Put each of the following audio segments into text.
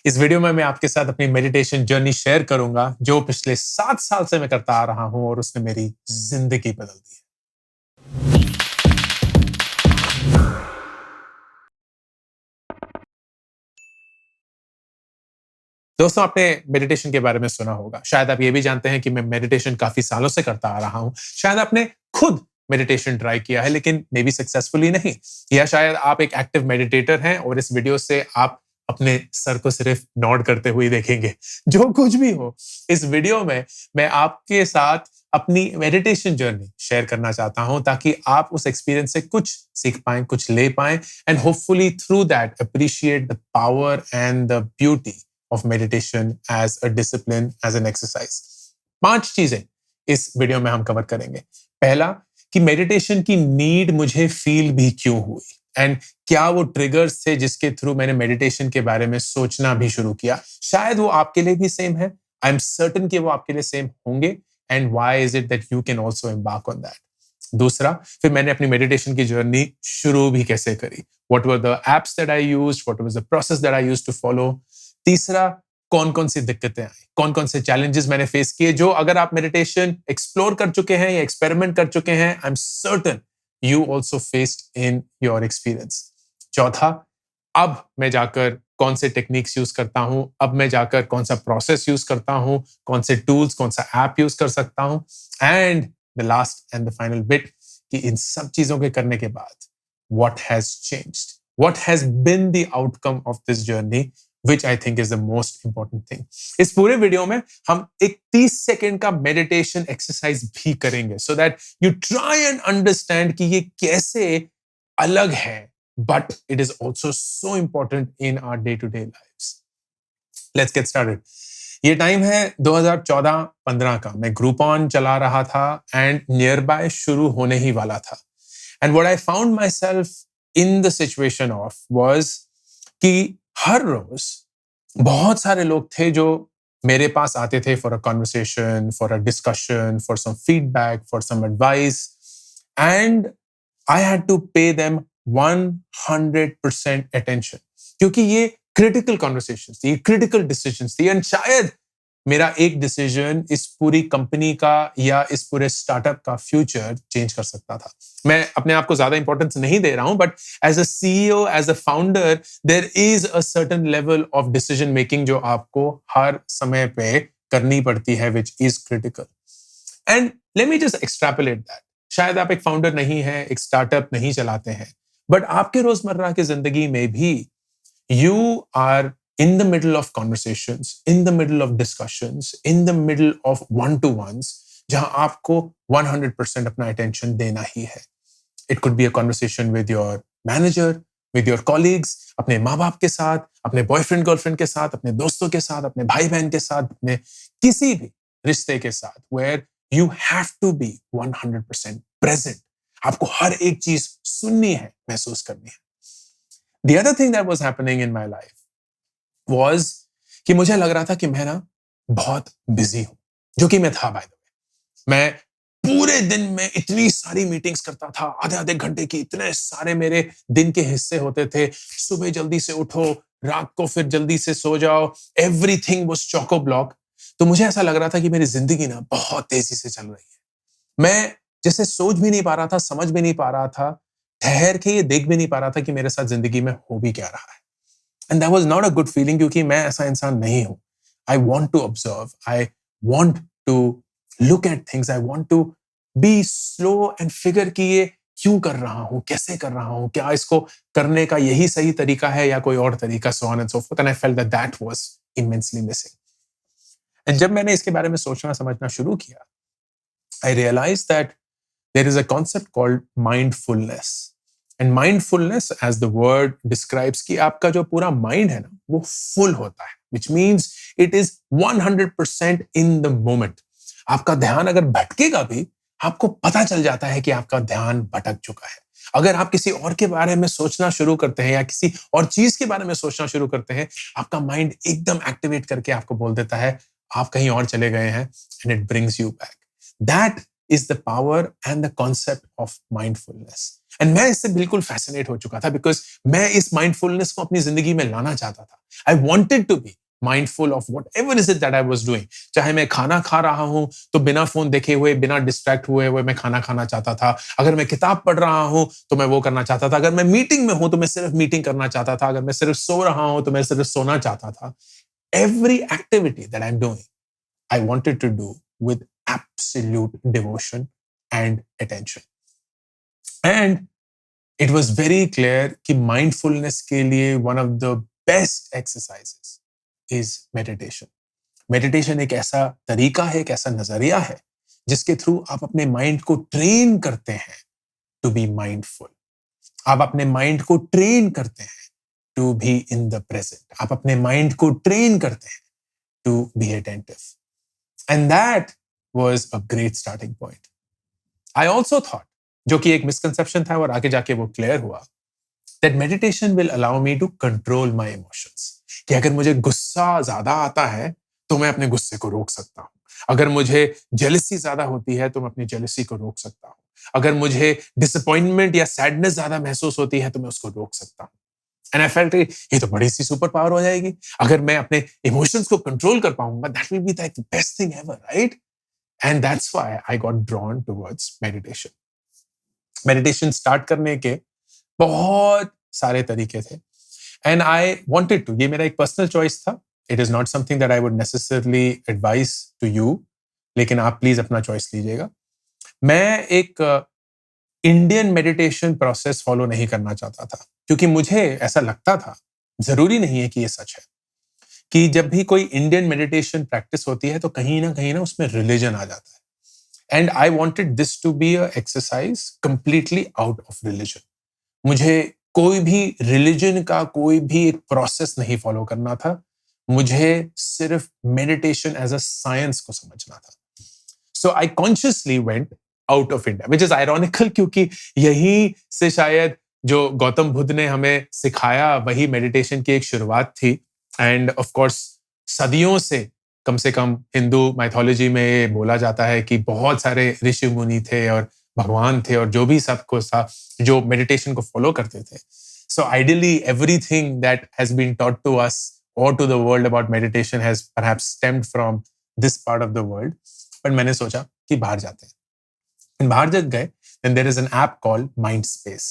इस वीडियो में मैं आपके साथ अपनी मेडिटेशन जर्नी शेयर करूंगा जो पिछले 7 साल से मैं करता आ रहा हूं और उसने मेरी जिंदगी बदल दी है। दोस्तों, आपने मेडिटेशन के बारे में सुना होगा। शायद आप ये भी जानते हैं कि मैं मेडिटेशन काफी सालों से करता आ रहा हूं। शायद आपने खुद मेडिटेशन ट्राई किया है लेकिन मे बी सक्सेसफुली नहीं, या शायद आप एक एक्टिव मेडिटेटर हैं और इस वीडियो से आप अपने सर को सिर्फ नॉड करते हुए देखेंगे। जो कुछ भी हो, इस वीडियो में मैं आपके साथ अपनी मेडिटेशन जर्नी शेयर करना चाहता हूं ताकि आप उस एक्सपीरियंस से कुछ सीख पाएं, कुछ ले पाएं and hopefully through that appreciate the power and the beauty of meditation as a discipline, as an exercise. 5 चीजें इस वीडियो में हम कवर करेंगे। पहला, कि मेडिटेशन की नीड मुझे फील भी क्यों हुई एंड क्या वो ट्रिगर्स थे जिसके थ्रू मैंने मेडिटेशन के बारे में सोचना भी शुरू किया। शायद वो आपके लिए भी सेम है। आई एम सर्टन कि वो आपके लिए सेम होंगे and why is it that you can also embark on that. दूसरा, फिर मैंने अपनी मेडिटेशन की जर्नी शुरू भी कैसे करी। What were the apps that I used? What was the process that I used to follow? तीसरा, कौन कौन सी दिक्कतें आई, कौन कौन से चैलेंजेस मैंने फेस किए जो अगर आप मेडिटेशन एक्सप्लोर कर चुके हैं या एक्सपेरिमेंट कर चुके हैं, I am certain you also faced in your experience. चौथा, अब मैं जाकर कौन से टेक्निक्स यूज करता हूं, अब मैं जाकर कौन सा प्रोसेस यूज करता हूं, कौन से टूल्स, कौन सा ऐप यूज कर सकता हूं। And the last and the final bit, कि इन सब चीजों के करने के बाद what has changed, what has been the outcome of this journey, which I think is the most important thing. इस पूरे वीडियो में हम एक 30 सेकंड का मेडिटेशन एक्सरसाइज भी करेंगे so that you try and understand कि ये कैसे अलग है, but it is also so important in our day-to-day lives. Let's get started. ये टाइम है 2014-15 का। मैं ग्रुपॉन चला रहा था एंड नियर बाय शुरू होने ही वाला था। And what I found myself in the situation of was कि हर रोज बहुत सारे लोग थे जो मेरे पास आते थे for a conversation, for a discussion, for some feedback, for some advice, and I had to pay them 100% attention क्योंकि ये critical conversations थी, ये critical decisions थी and शायद मेरा एक डिसीजन इस पूरी कंपनी का या इस पूरे स्टार्टअप का फ्यूचर चेंज कर सकता था। मैं अपने आप को ज्यादा इंपॉर्टेंस नहीं दे रहा हूं, but as a CEO, as a founder, there is a certain level of decision making जो आपको हर समय पे करनी पड़ती है, which is critical. And let me just extrapolate that. शायद आप एक फाउंडर नहीं है, एक स्टार्टअप नहीं चलाते हैं, बट आपके रोजमर्रा की जिंदगी में भी you are in the middle of conversations, in the middle of discussions, in the middle of one-to-ones, जहां आपको 100% अपना attention देना ही है। It could be a conversation with your manager, with your colleagues, अपने माँ बाप के साथ, अपने बॉयफ्रेंड गर्लफ्रेंड के साथ, अपने दोस्तों के साथ, अपने भाई बहन के साथ, अपने किसी भी रिश्ते के साथ, where you have to be 100% present. आपको हर एक चीज सुननी है, महसूस करनी है। The other thing that was happening in my life was कि मुझे लग रहा था कि मैं ना बहुत बिजी हूं, जो कि मैं था बाय द वे। मैं पूरे दिन में इतनी सारी मीटिंग्स करता था, आधे आधे घंटे की, इतने सारे मेरे दिन के हिस्से होते थे। सुबह जल्दी से उठो, रात को फिर जल्दी से सो जाओ, एवरीथिंग वाज चोको ब्लॉक। तो मुझे ऐसा लग रहा था कि मेरी जिंदगी ना बहुत तेजी से चल रही है। मैं जैसे सोच भी नहीं पा रहा था, समझ भी नहीं पा रहा था, ठहर के ये देख भी नहीं पा रहा था कि मेरे साथ जिंदगी में हो भी क्या रहा है। And that was not a good feeling क्योंकि मैं ऐसा इंसान नहीं हूं। I want to observe. I want to look at things. I want to be slow and figure कि ये क्यों कर रहा हूं, कैसे कर रहा हूं, क्या इसको करने का यही सही तरीका है या कोई और तरीका, so on and so forth. And I felt that that was immensely missing. And जब मैंने इसके बारे में सोचना समझना शुरू किया, I realized that there is a concept called mindfulness. And mindfulness, as the word describes, कि आपका जो पूरा माइंड है ना, वो फुल होता है, which means it is 100% in the moment. आपका ध्यान अगर भटकेगा भी, आपको पता चल जाता है कि आपका ध्यान भटक चुका है। अगर आप किसी और के बारे में सोचना शुरू करते हैं या किसी और चीज के बारे में सोचना शुरू करते हैं, आपका माइंड एकदम एक्टिवेट करके आपको बोल देता है, आप कहीं और चले गए हैं, and it brings you back. That is the power and the concept of mindfulness. And मैं इससे बिल्कुल fascinate हो चुका था because मैं इस mindfulness को अपनी जिंदगी में लाना चाहता था. I wanted to be mindful of whatever is it that I was doing. चाहे मैं खाना खा रहा हूं तो बिना फोन देखे हुए, बिना डिस्ट्रैक्ट हुए मैं खाना खाना चाहता था. अगर मैं किताब पढ़ रहा हूं तो मैं वो करना चाहता था. अगर मैं मीटिंग में हूं तो मैं सिर्फ मीटिंग करना चाहता था. अगर मैं सिर्फ सो रहा हूं तो मैं सिर्फ सोना चाहता था. Every activity that I'm doing, I wanted to do with absolute devotion and attention. And it was very clear कि mindfulness के लिए one of the best exercises is meditation. Meditation एक ऐसा तरीका है, एक ऐसा नजरिया है जिसके थ्रू आप अपने माइंड को ट्रेन करते हैं to be mindful. आप अपने माइंड को ट्रेन करते हैं to be in the present. आप अपने माइंड को ट्रेन करते हैं to be attentive. And that was a great starting point. I also thought, जो कि एक misconception था और आगे जाके वो clear हुआ, that meditation will allow me to control my emotions. कि अगर मुझे गुस्सा ज्यादा आता है तो मैं अपने गुस्से को रोक सकता हूं. अगर मुझे जेलसी ज्यादा होती है तो मैं अपनी जेलसी को रोक सकता हूं. अगर मुझे डिसअपॉइंटमेंट या सैडनेस ज्यादा महसूस होती है तो मैं उसको रोक सकता हूं. एंड आई फेल्ट ये तो बड़ी सी सुपर पावर हो जाएगी. अगर मैं अपने इमोशंस को कंट्रोल कर पाऊंगा, that will be the best thing ever, right? And that's why I got drawn towards meditation. Meditation start करने के बहुत सारे तरीके थे. एंड आई वांटेड टू, ये मेरा एक पर्सनल चॉइस था. It is not something that I would necessarily advice to you, लेकिन आप प्लीज अपना चॉइस लीजिएगा. मैं एक इंडियन मेडिटेशन प्रोसेस फॉलो नहीं करना चाहता था क्योंकि मुझे ऐसा लगता था, जरूरी नहीं है कि ये सच है, कि जब भी कोई इंडियन मेडिटेशन प्रैक्टिस होती है तो कहीं ना उसमें रिलीजन आ जाता है. And I wanted this to be a exercise completely out of religion. मुझे कोई भी रिलीजन का कोई भी एक प्रोसेस नहीं फॉलो करना था. मुझे सिर्फ मेडिटेशन एज अ साइंस को समझना था. So I consciously went out of India, which is ironical क्योंकि यही से शायद जो गौतम बुद्ध ने हमें सिखाया वही मेडिटेशन की एक शुरुआत थी. एंड ऑफ कोर्स सदियों से कम हिंदू माइथोलॉजी में बोला जाता है कि बहुत सारे ऋषि मुनि थे और भगवान थे और जो भी सब कुछ था जो मेडिटेशन को फॉलो करते थे. So ideally everything that has been taught to us और to the world about meditation has perhaps stemmed from this part of the world. But मैंने सोचा कि बाहर जाते हैं. बाहर जब गए, then there is an app called Mindspace.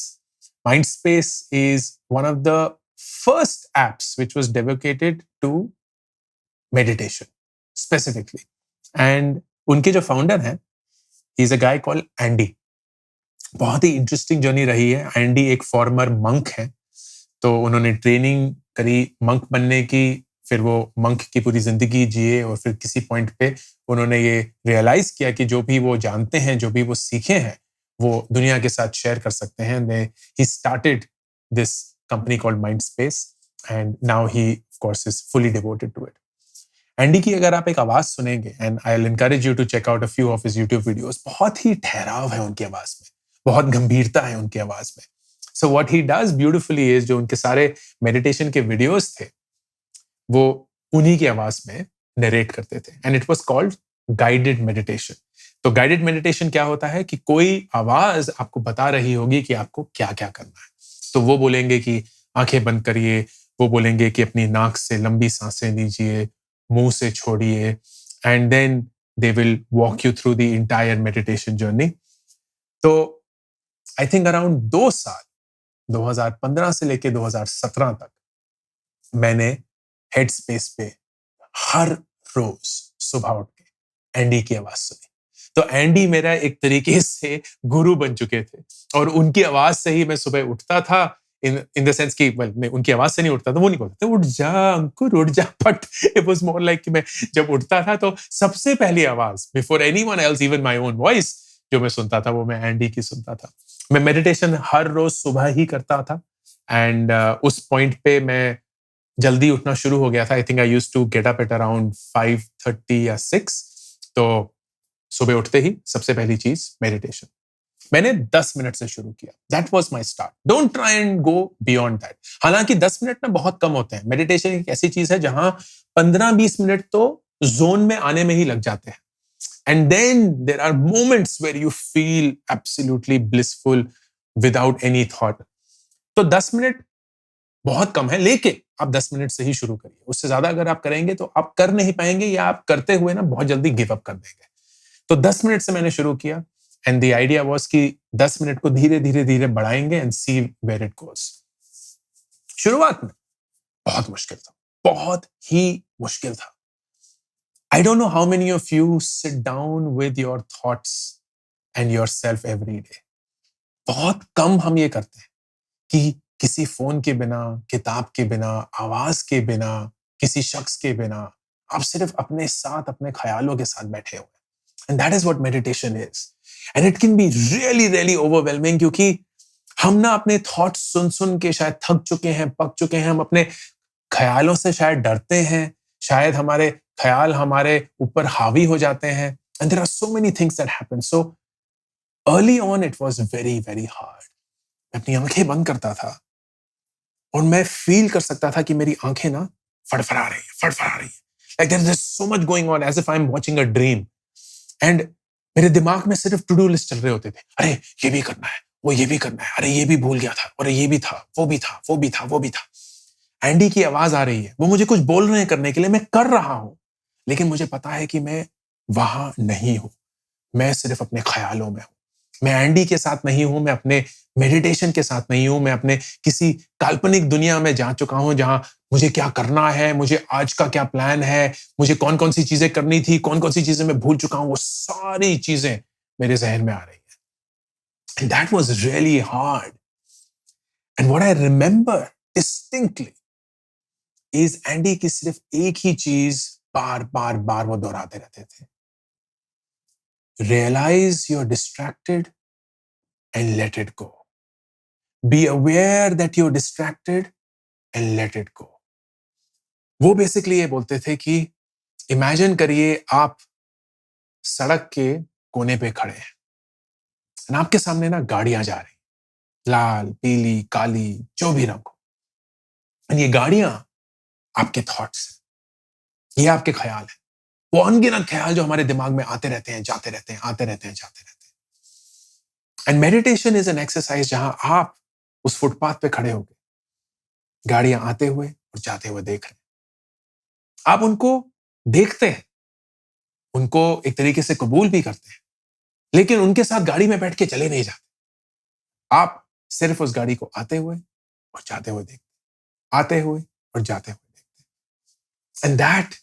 Mindspace is one of the first apps which was dedicated to meditation specifically. And उनके जो फाउंडर हैं, he is a guy called Andy. बहुत ही इंटरेस्टिंग जर्नी रही है. एंडी एक farmer monk है, तो उन्होंने ट्रेनिंग करी मंक बनने की. फिर वो मंक की पूरी जिंदगी जिए और फिर किसी पॉइंट पे उन्होंने ये रियलाइज किया कि जो भी वो जानते हैं, जो भी वो सीखे हैं, वो दुनिया के साथ शेयर कर सकते हैं. He started this company called Mindspace and now he of course is fully devoted to it. Andy की अगर आप एक आवाज सुनेंगे, and I'll encourage you to check out a few of his YouTube videos, बहुत ही ठहराव है उनकी आवाज में, बहुत गंभीरता है उनकी आवाज में. So what he does beautifully is जो उनके सारे मेडिटेशन के वीडियोस थे वो उन्हीं की आवाज में नरेट करते थे. And it was called guided meditation. तो गाइडेड मेडिटेशन क्या होता है कि कोई आवाज आपको बता रही होगी कि आपको क्या क्या करना है. तो वो बोलेंगे कि आंखें बंद करिए, वो बोलेंगे कि अपनी नाक से लंबी सांसें लीजिए, मुंह से छोड़िए, and then they will walk you through the entire meditation journey. तो आई थिंक अराउंड 2 साल 2015 से लेके 2017 तक मैंने हेड स्पेस पे हर रोज सुबह उठ के एंडी की आवाज सुनी. तो एंडी मेरा एक तरीके से गुरु बन चुके थे और उनकी आवाज से ही मैं सुबह उठता था. इन द सेंस कि मैं उनकी आवाज से नहीं उठता था, वो नहीं बोलते उठ जा अंकुर उठ जा, but it was more like कि मैं जब उठता था तो सबसे पहली आवाज before anyone else, even my own voice, जो मैं सुनता था वो मैं एंडी की सुनता था. मैं मेडिटेशन हर रोज सुबह ही करता था. एंड उस पॉइंट पे मैं जल्दी उठना शुरू हो गया था. I think I used to get up at around 5:30 या 6. तो सुबह उठते ही सबसे पहली चीज मेडिटेशन. मैंने 10 मिनट से शुरू किया. That was my start. Don't try and go beyond that. हालांकि 10 मिनट ना बहुत कम होते हैं. मेडिटेशन एक ऐसी चीज है जहां 15-20 मिनट तो जोन में आने में ही लग जाते हैं. And then there are moments where you feel absolutely blissful without any thought. तो 10 मिनट बहुत कम है, लेकिन आप 10 मिनट से ही शुरू करिए। उससे ज़्यादा अगर आप करेंगे तो आप कर नहीं पाएँगे या आप करते हुए ना बहुत जल्दी गिव अप कर देंगे। तो 10 मिनट से मैंने शुरू किया एंड द आइडिया वाज़ कि 10 मिनट को धीरे-धीरे बढ़ाएँगे and see where it goes. शुरुआत में बहुत मुश्किल था, बहुत ही मुश्किल था। I don't know how many of you sit down with your thoughts and yourself every day. बहुत कम हम ये करते हैं कि किसी फ़ोन के बिना, किताब के बिना, आवाज़ के बिना, किसी शख्स के बिना, आप सिर्फ़ अपने साथ, अपने ख़यालों के साथ बैठे हुए हैं। And that is what meditation is. And it can be really, really overwhelming क्योंकि हम ना अपने थॉट्स सुन-सुन के शायद थक चुके हैं, पक चुके हैं, हम अपने ख़यालों से शायद डरते हैं, शायद हमारे ख़याल हमारे ऊपर हावी हो जाते हैं। And there are so many things that happen. So early on it was very, very hard. मैं अपनी आँखें बंद करता था और मैं फ़ील कर सकता था कि मेरी आँखें ना फड़फड़ा रही हैं, फड़फड़ा रही हैं। Like there is so much going on as if I'm watching a dream. And मेरे दिमाग में सिर्फ टू डू लिस्ट चल रहे होते थे। अरे ये भी करना है, वो ये भी करना है, अरे ये भी भूल गया था, अरे ये भी था, वो भी था, वो भी था, वो भी था। एंडी की आवाज़ आ रही है, वो मुझे कुछ बोल रहे हैं करने के लिए, मैं कर रहा हूँ, लेकिन मुझे पता है कि मैं वहाँ नहीं हूँ। मैं सिर्फ अपने ख़यालों में हूँ। मैं एंडी के साथ नहीं हूँ, मैं अपने मेडिटेशन के साथ नहीं हूँ, मैं अपने किसी काल्पनिक दुनिया में जा चुका हूँ जहाँ मुझे क्या करना है, मुझे आज का क्या प्लान है, मुझे कौन-कौन सी चीज़ें करनी थी, कौन-कौन सी चीज़ें मैं भूल चुका हूँ, वो सारी चीज़ें मेरे ज़हन में आ रही हैं। And that was really hard. And what I remember distinctly is Andy की सिर्फ एक ही चीज़ बार-बार वो दोहराते रहते थे। Realize you're distracted and let it go. Be aware that you're distracted and let it go. वो बेसिकली ये बोलते थे कि इमेजिन करिए आप सड़क के कोने पे खड़े हैं और आपके सामने ना गाड़ियां जा रही, लाल, पीली, काली, जो भी रंग हो। और ये गाड़ियां आपके थॉट्स हैं, ये आपके ख्याल हैं। वो अनगिनत ख्याल जो हमारे दिमाग में आते रहते हैं, जाते रहते हैं, आते रहते हैं, जाते रहते हैं। And meditation is an exercise जहां आप उस फुटपाथ पे खड़े होकर गाड़ियां आते हुए और जाते हुए देख रहे हैं। आप उनको देखते हैं, उनको एक तरीके से कबूल भी करते हैं, लेकिन उनके साथ गाड़ी में बैठ के चले नहीं जाते। आप सिर्फ उस गाड़ी को आते हुए और जाते हुए देखते, आते हुए और जाते हुए देखते। And that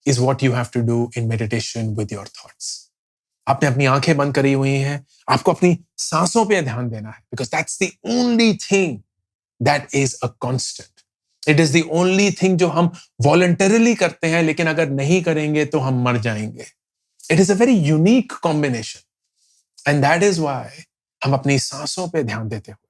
is what you have to do in meditation with your thoughts. आपने अपनी आंखें बंद करी हुई हैं, आपको अपनी सांसों पे ध्यान देना है, because that's the only thing that is a constant. It is the only thing जो हम वॉलंटरली करते हैं, लेकिन अगर नहीं करेंगे तो हम मर जाएंगे। It is a very unique combination and that is why हम अपनी सांसों पे ध्यान देते हुए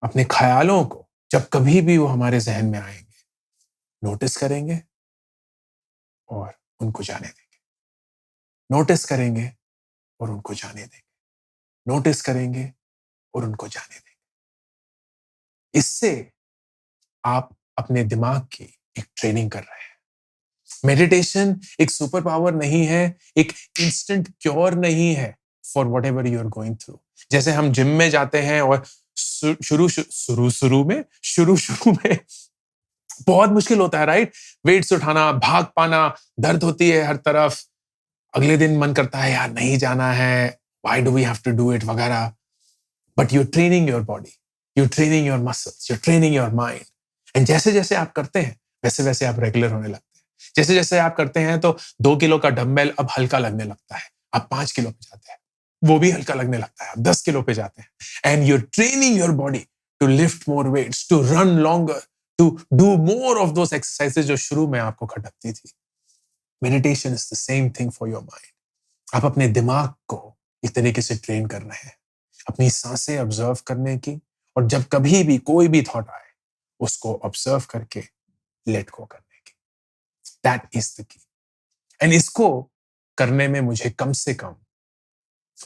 अपने ख्यालों को जब कभी भी वो हमारे जहन में आएंगे नोटिस करेंगे और उनको जाने देंगे। नोटिस करेंगे और उनको जाने देंगे। नोटिस करेंगे और उनको जाने देंगे। इससे आप अपने दिमाग की एक ट्रेनिंग कर रहे हैं। मेडिटेशन एक सुपर पावर नहीं है, एक इंस्टेंट क्योर नहीं है for whatever you are going through. जैसे हम जिम में जाते हैं और शुरू में बहुत मुश्किल होता है, राइट? वेट्स उठाना, भाग पाना, दर्द होती है हर तरफ। अगले दिन मन करता है यार नहीं जाना है, why do we have to do it वगैरह। But you training your body, you training your muscles, you training your mind. And जैसे जैसे आप करते हैं वैसे वैसे आप रेगुलर होने लगते हैं। जैसे जैसे आप करते हैं तो 2 किलो का डंबल अब हल्का लगने लगता है, आप 5 किलो पे जाते हैं, वो भी हल्का लगने लगता है, आप 10 किलो पे जाते हैं। And you training your body to lift more weights, to run longer, to do more of those exercises जो शुरू में आपको खटकती थी। Meditation is the same thing for your mind. आप अपने दिमाग को एक तरीके से ट्रेन कर रहे हैं, अपनी सांसें ऑब्जर्व करने की, और जब कभी भी कोई भी थॉट आए उसको ऑब्जर्व करके लेट गो करने की। That is the key. And इसको करने में मुझे कम से कम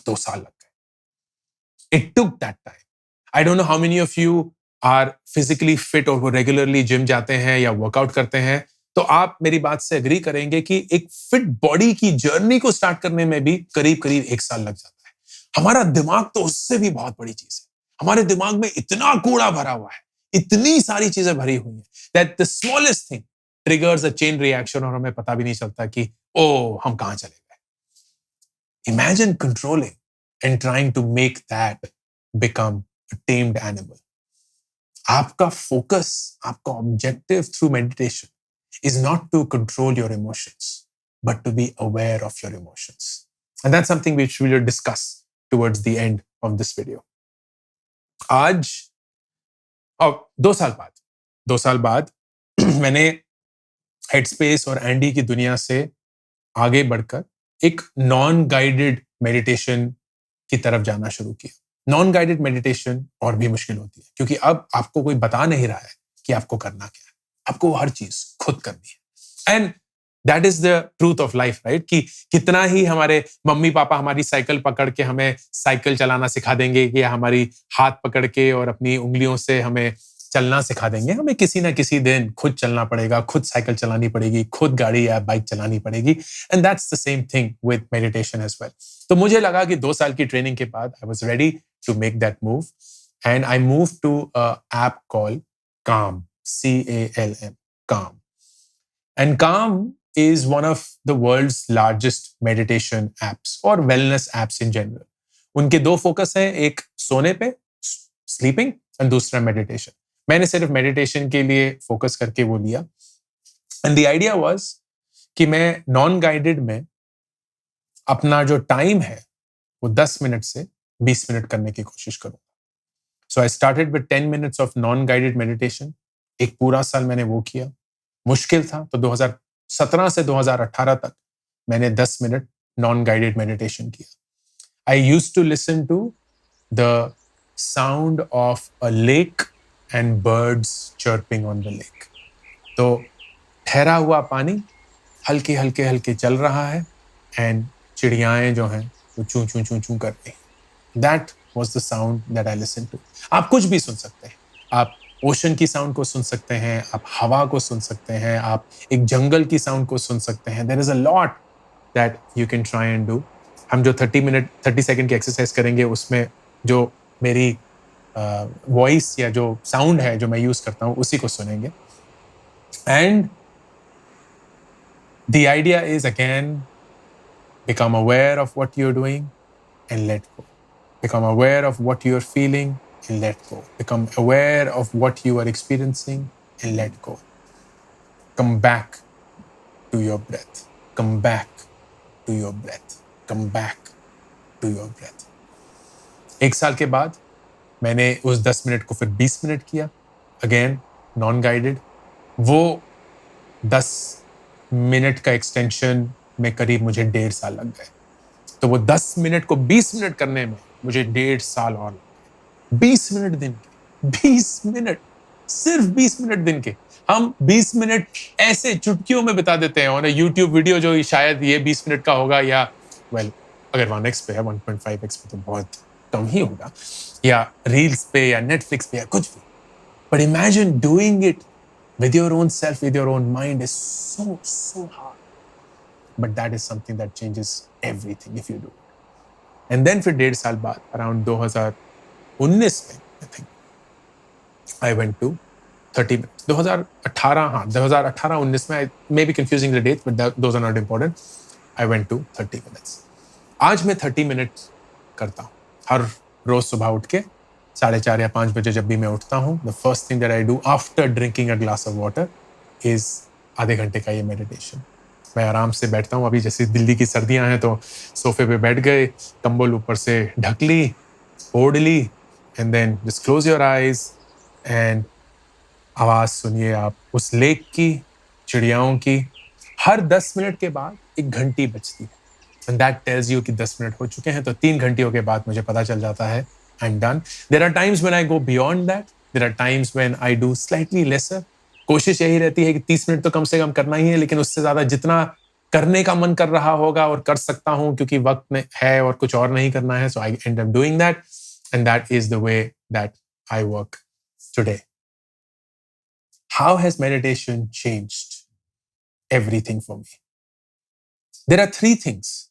2 साल लग गए। It took that time. I don't know how many of you are physically fit और वो रेगुलरली जिम जाते हैं या वर्कआउट करते हैं, तो आप मेरी बात से एग्री करेंगे कि एक फिट बॉडी की जर्नी को स्टार्ट करने में भी करीब करीब 1 साल लग जाता है। हमारा दिमाग तो उससे भी बहुत बड़ी चीज है। हमारे दिमाग में इतना कूड़ा भरा हुआ है, इतनी सारी चीजें भरी हुई हैं, that the smallest thing triggers a chain reaction और हमें पता भी नहीं चलता कि ओ हम कहां चले गए। Imagine controlling and trying to make that become a tamed animal. आपका फोकस, आपका objective through meditation is not to control your emotions, but to be aware of your emotions. And that's something which we will discuss towards the end of this video. आज और 2 साल बाद मैंने headspace और Andy की दुनिया से आगे बढ़कर एक नॉन गाइडेड मेडिटेशन की तरफ जाना शुरू किया। नॉन गाइडेड मेडिटेशन और भी मुश्किल होती है, क्योंकि अब आपको कोई बता नहीं रहा है कि आपको करना क्या है, आपको हर चीज खुद करनी है। And that is the truth of life, right? कि कितना ही हमारे मम्मी पापा हमारी साइकिल पकड़ के हमें साइकिल चलाना सिखा देंगे, कि हमारी हाथ पकड़ के और अपनी उंगलियों से हमें चलना सिखा देंगे, हमें किसी ना किसी दिन खुद चलना पड़ेगा, खुद साइकिल चलानी पड़ेगी, खुद गाड़ी या बाइक चलानी पड़ेगी। And that's the same thing with meditation as well. तो मुझे लगा कि 2 साल की ट्रेनिंग के बाद I was ready to make that move, and I move to a app called Calm, CALM, Calm. And Calm is one of the world's largest meditation apps or wellness apps in general. उनके 2 focus हैं, एक सोने पे, sleeping, और दूसरा meditation. मैंने सिर्फ meditation के लिए फोकस करके वो लिया। एंड द आइडिया वाज कि मैं नॉन गाइडेड में अपना जो टाइम है वो 10 मिनट से 20 मिनट करने की कोशिश करूंगा। So I started with 10 minutes of non guided meditation. एक पूरा साल मैंने वो किया। मुश्किल था, तो 2017 से 2018 तक मैंने 10 मिनट नॉन गाइडेड मेडिटेशन किया। I used to listen to the sound of a lake and birds chirping on the lake. तो ठहरा हुआ पानी हल्के हल्के हल्के चल रहा है, एंड चिड़ियाएं जो हैं वो चूं चूं चूं चूं कर रही हैं। That was the sound that I listen to. आप कुछ भी सुन सकते हैं, आप ओशन की साउंड को सुन सकते हैं, आप हवा को सुन सकते हैं, आप एक जंगल की साउंड को सुन सकते हैं। There is a lot that you can try and do. हम जो 30 सेकंड की एक्सरसाइज करेंगे, उसमें जो मेरी वॉइस या जो साउंड है जो मैं यूज करता हूँ, उसी को सुनेंगे। And the idea is again, become aware of what you're doing and let go. Become aware of what you're feeling and let go. Become aware of what you are experiencing and let go. Come back to your breath. Come back to your breath. Come back to your breath. 1 साल के बाद मैंने उस 10 minute को फिर 20 minute किया, again non guided. वो 10 minute का एक्सटेंशन में करीब मुझे 1.5 साल लग गए। तो वो 10 मिनट को 20 मिनट करने में मुझे 1.5 साल और लग गए। 20 मिनट दिन के, 20 मिनट, सिर्फ 20 मिनट दिन के। हम 20 मिनट ऐसे चुटकियों में बिता देते हैं। और यूट्यूब वीडियो जो शायद ये 20 मिनट का होगा, या अगर 1x पे है, 1.5x पे तो बहुत कम ही होगा, या रील्स पे या नेटफ्लिक्स पे या कुछ भी। But imagine doing it with your own self, with your own mind is so hard. But that is something that changes everything if you do it. And then फिर 1.5 साल बाद, around 2019 में, I think, I went to 30 minutes. 2018-19 में, I may be confusing the dates, but those are not important. I went to 30 minutes. आज मैं 30 minutes करता हूँ। हर रोज सुबह उठ के 4:30 या 5 बजे जब भी मैं उठता हूँ, the first thing that I do after drinking a glass of water is आधे घंटे का ये मेडिटेशन। मैं आराम से बैठता हूँ। अभी जैसे दिल्ली की सर्दियाँ हैं, तो सोफे पे बैठ गए, कंबल ऊपर से ढक ली, ओढ़ ली, and then just close your eyes and आवाज़ सुनिए आप उस लेक की, चिड़ियाओं की। हर 10 मिनट के बाद एक घंटी बजती है, एंड दैट टेल्स यू कि 10 मिनट हो चुके हैं। तो 3 घंटियों के बाद मुझे पता चल जाता है I'm done. There are times when I go beyond that. There are times when I do slightly lesser. कोशिश यही रहती है कि 30 मिनट तो कम से कम करना ही है, लेकिन उससे ज्यादा जितना करने का मन कर रहा होगा और कर सकता हूं, क्योंकि वक्त में है और कुछ और नहीं करना है, so I end up doing that, and that is the way that I work today. How has meditation changed everything for me? There are 3 things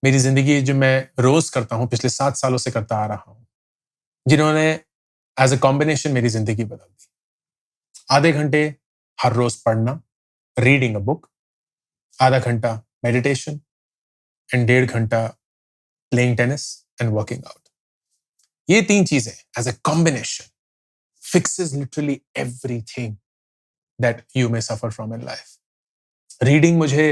मेरी जिंदगी जो मैं रोज करता हूं, पिछले 7 सालों से करता आ रहा हूं, जिन्होंने एज अ कॉम्बिनेशन मेरी जिंदगी बदल दी. आधे घंटे हर रोज पढ़ना, रीडिंग अ बुक, आधा घंटा मेडिटेशन एंड 1.5 घंटा playing tennis and working out. ये 3 चीजें as a combination fixes literally everything that you may suffer from in life. Reading मुझे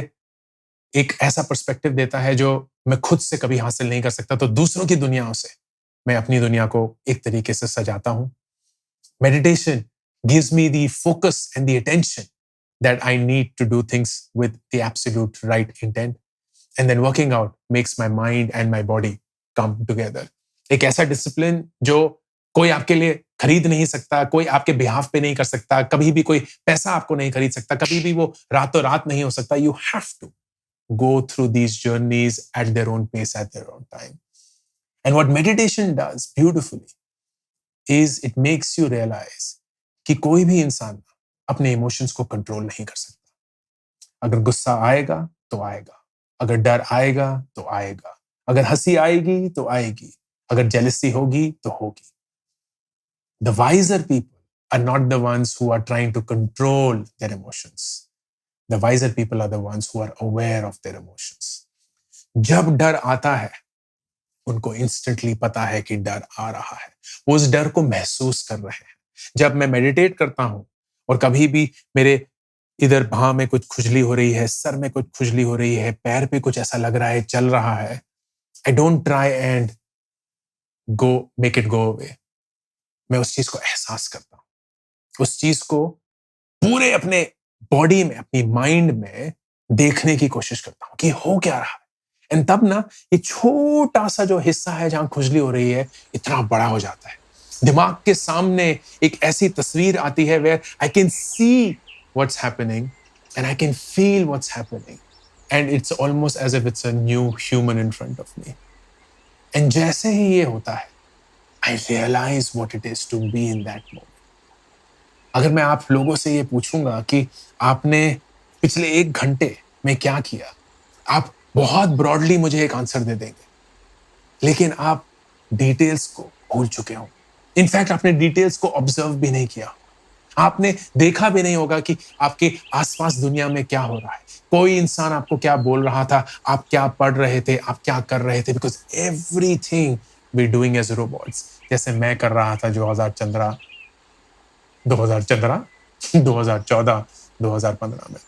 एक ऐसा पर्सपेक्टिव देता है जो मैं खुद से कभी हासिल नहीं कर सकता, तो दूसरों की दुनियाओं से मैं अपनी दुनिया को एक तरीके से सजाता हूं. Meditation gives me the focus and the attention that I need to do things with the absolute right intent. And then working out makes my mind and my body come together. एक ऐसा discipline जो कोई आपके लिए खरीद नहीं सकता, कोई आपके बिहाफ पे नहीं कर सकता, कभी भी कोई पैसा आपको नहीं खरीद सकता, कभी भी वो रातों रात नहीं हो सकता. You have to go through these journeys at their own pace, at their own time. And what meditation does beautifully is it makes you realize कि कोई भी इंसान अपने इमोशंस को कंट्रोल नहीं कर सकता. अगर गुस्सा आएगा तो आएगा, अगर डर आएगा तो आएगा, अगर हंसी आएगी तो आएगी, अगर जेलसी होगी तो होगी. The wiser people are not the ones who are trying to control their emotions. The wiser people are the ones who are aware of their emotions. जब डर आता है, उनको इंस्टेंटली पता है कि डर आ रहा है, वो उस डर को महसूस कर रहे हैं. जब मैं मेडिटेट करता हूं और कभी भी मेरे इधर बाह में कुछ खुजली हो रही है, सर में कुछ खुजली हो रही है, पैर पे कुछ ऐसा लग रहा है, चल रहा है, I don't try and make it go away. मैं उस चीज को एहसास करता हूं, उस चीज को पूरे अपने बॉडी में, अपनी माइंड में देखने की कोशिश करता हूं कि हो क्या रहा है. एंड तब ना ये छोटा सा जो हिस्सा है जहां खुजली हो रही है, इतना बड़ा हो जाता है. दिमाग के सामने एक ऐसी तस्वीर आती है where I can see what's happening and I can feel what's happening and it's almost as if it's a new human in front of me. And जैसे ही ये होता है, I realize what it is to be in that moment. अगर मैं आप लोगों से ये पूछूंगा कि आपने पिछले 1 घंटे में क्या किया, आप बहुत ब्रॉडली मुझे एक आंसर दे देंगे, लेकिन आप डिटेल्स को भूल चुके हो. इनफैक्ट आपने डिटेल्स को ऑब्जर्व भी नहीं किया, आपने देखा भी नहीं होगा कि आपके आसपास दुनिया में क्या हो रहा है, कोई इंसान आपको क्या बोल रहा था, आप क्या पढ़ रहे थे, आप क्या कर रहे थे, because everything we doing as robots. जैसे मैं कर रहा था 2014, 2014 में.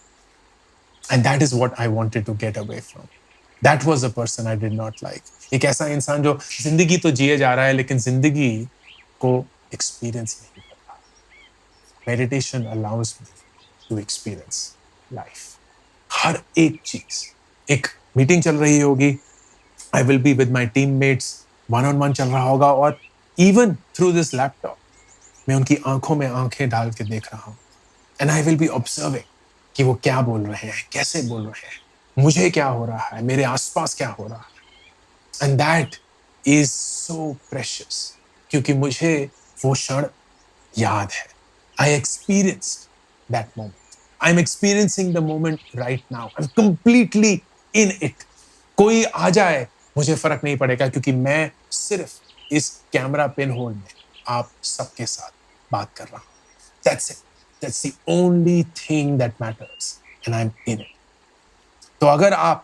And that is what I wanted to get away from. That was a person I did not like. एक ऐसा इंसान जो जिंदगी तो जिए जा रहा है लेकिन जिंदगी को एक्सपीरियंस नहीं कर रहा. Meditation allows me to experience life. हर एक चीज, एक मीटिंग चल रही होगी, I will be with my teammates, one on one चल रहा होगा, और इवन थ्रू दिस लैपटॉप मैं उनकी आंखों में आंखें डाल के देख रहा हूं. And I will B observing कि वो क्या बोल रहे हैं, कैसे बोल रहे हैं, मुझे क्या हो रहा है, मेरे आसपास क्या हो रहा है. And that is so precious, क्योंकि मुझे वो क्षण याद है. I experienced that moment. I am experiencing the moment right now. I am completely in it. कोई आ जाए मुझे फर्क नहीं पड़ेगा, क्योंकि मैं सिर्फ इस कैमरा पिन होल में आप सबके साथ बात कर रहा हूं. That's it. That's the only thing that matters. And I'm in it. तो अगर आप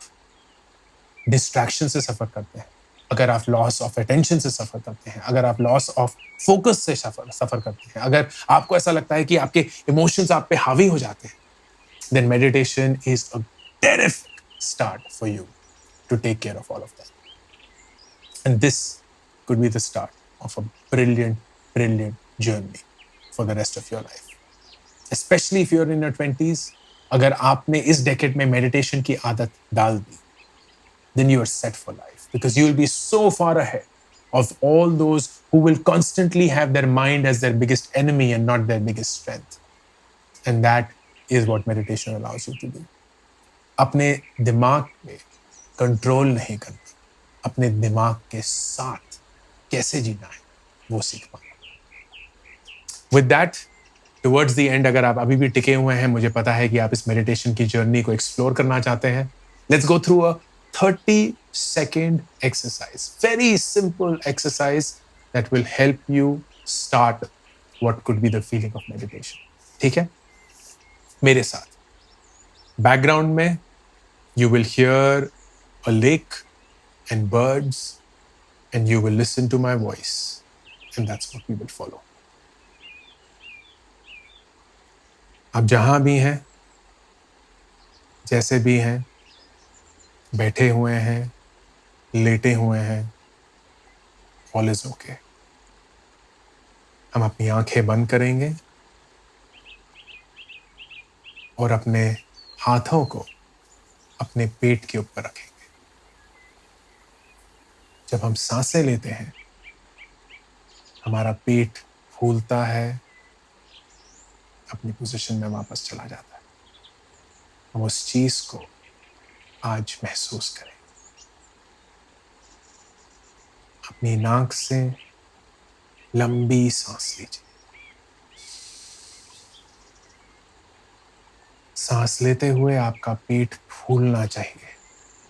डिस्ट्रैक्शन से सफर करते हैं, अगर आप लॉस ऑफ अटेंशन से सफर करते हैं, अगर आप लॉस ऑफ फोकस से सफर करते हैं, अगर आपको ऐसा लगता है कि आपके इमोशंस आप पे हावी हो जाते हैं, then meditation is a terrific start for you to take care of all of that. And this could be the start of a brilliant, brilliant journey for the rest of your life. Especially if you're in your 20s, अगर आपने इस decade में meditation की आदत डाल दी, then you are set for life, because you will be so far ahead of all those who will constantly have their mind as their biggest enemy and not their biggest strength. And that is what meditation allows you to do. अपने दिमाग पे control नहीं करना, अपने दिमाग के साथ कैसे जीना है वो सीख पाना. With that, towards the end, अगर आप अभी भी टिके हुए हैं, मुझे पता है कि आप इस मेडिटेशन की जर्नी को एक्सप्लोर करना चाहते हैं. Let's go through a 30-second exercise. Very simple exercise that will help you start what could be the feeling of meditation. ठीक है? मेरे साथ. बैकग्राउंड में you will hear a lake and birds, and you will listen to my voice, and that's what we will follow. आप जहां भी हैं, जैसे भी हैं, बैठे हुए हैं, लेटे हुए हैं, all is okay. हम अपनी आंखें बंद करेंगे और अपने हाथों को अपने पेट के ऊपर रखेंगे. जब हम सांसें लेते हैं, हमारा पेट फूलता है, अपनी पोजीशन में वापस चला जाता है. हम उस चीज को आज महसूस करें. अपनी नाक से लंबी सांस लीजिए. सांस लेते हुए आपका पेट फूलना चाहिए.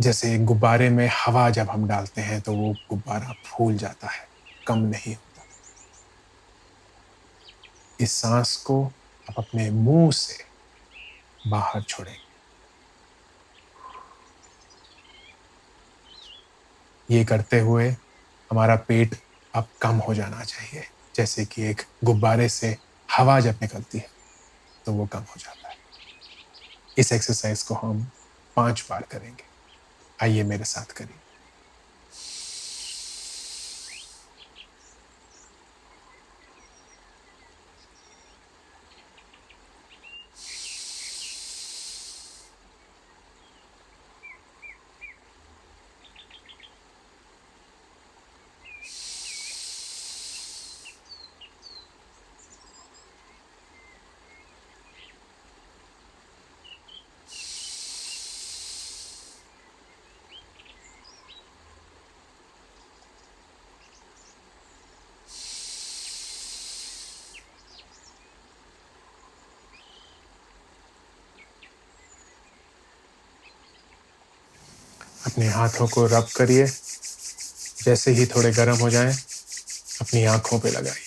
जैसे गुब्बारे में हवा जब हम डालते हैं तो वो गुब्बारा फूल जाता है, कम नहीं होता. इस सांस को आप अपने मुंह से बाहर छोड़ें. ये करते हुए हमारा पेट अब कम हो जाना चाहिए. जैसे कि एक गुब्बारे से हवा जब निकलती है तो वो कम हो जाता है. इस एक्सरसाइज को हम 5 बार करेंगे. आइए मेरे साथ करिए. अपने हाथों को रब करिए. जैसे ही थोड़े गर्म हो जाएं, अपनी आंखों पे लगाइए.